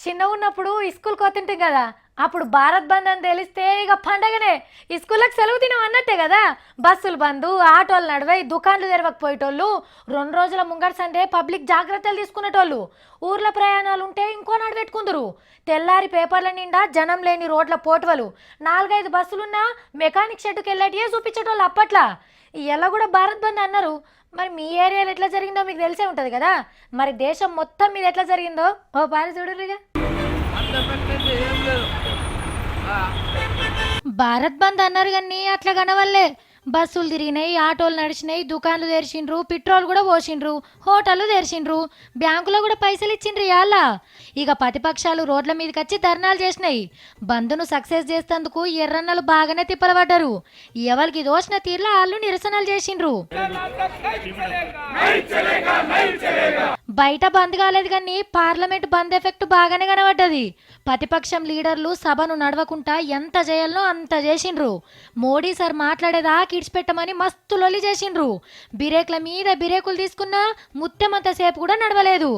చిన్నగా ఉన్నప్పుడు స్కూల్కి పోతుంటాం కదా. అప్పుడు భారత్ బంద్ అని తెలిస్తే ఇక పండగనే. స్కూళ్ళకి సెలవు తినం అన్నట్టే కదా. బస్సులు బంద్, ఆటోలు నడవై, దుకాన్లు తెరవకపోయేటోళ్ళు, 2 రోజుల ముంగట సండే పబ్లిక్ జాగ్రత్తలు తీసుకునేటోళ్ళు. ఊర్ల ప్రయాణాలు ఉంటే ఇంకో నాడు పెట్టుకుందరు. తెల్లారి పేపర్ల నిండా జనం లేని రోడ్ల పోటువలు, 4-5 బస్సులున్నా మెకానిక్ షెడ్డుకి వెళ్ళేటియే చూపించేటోళ్ళు అప్పట్లా. ఇలా కూడా భారత్ బంద్ అన్నారు. మరి మీ ఏరియాలో ఎట్లా జరిగిందో మీకు తెలిసే ఉంటుంది కదా. మరి దేశం మొత్తం మీద ఎట్లా జరిగిందో ఓ పారి చూడరుగా. భారత్ బంద్ అన్నారు కానీ అట్లా కనవల్లే. బస్సులు తిరిగినాయి, ఆటోలు నడిచినాయి, దుకాన్లు తెరిచిండ్రు, పెట్రోల్ కూడా పోసిండ్రు, హోటళ్ళు తెరిచిండ్రు, బ్యాంకులో కూడా పైసలు ఇచ్చిండ్రు ఇవాళ. ఇక ప్రతిపక్షాలు రోడ్ల మీదకి వచ్చి ధర్నాలు చేసినాయి. బంద్ను సక్సెస్ చేసేందుకు ఎర్రన్నలు బాగానే తిప్పలబడ్డారు. ఎవరికి దోచిన తీర్ల వాళ్ళు నిరసనలు చేసిండ్రు. బయట బంద్ కాలేదు కానీ పార్లమెంట్ బంద్ ఎఫెక్ట్ బాగానే కనబడ్డది. ప్రతిపక్షం లీడర్లు సభను నడవకుండా ఎంత చేయాలనో అంత చేసిండ్రు. మోడీ సార్ మాట్లాడేదాకా ఇడిచిపెట్టమని మస్తు లొల్లి చేసిండ్రు. బిరేక్ల మీద బిరేకులు తీసుకున్నా ముత్తెమంత సేపు కూడా నడవలేదు.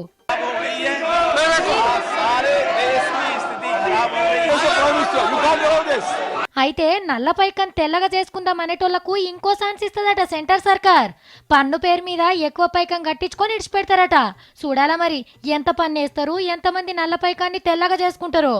అయితే నల్ల పైకం తెల్లగా చేసుకుందాం అనేటోళ్లకు ఇంకో ఛాన్స్ ఇస్తుందట సెంటర్ సర్కార్. పన్ను పేరు మీద ఎక్కువ పైకం కట్టించుకొని ఇడిచిపెడతారట. చూడాలా మరి ఎంత పన్ను వేస్తారు, ఎంతమంది నల్ల పైకాన్ని తెల్లగా చేసుకుంటారో.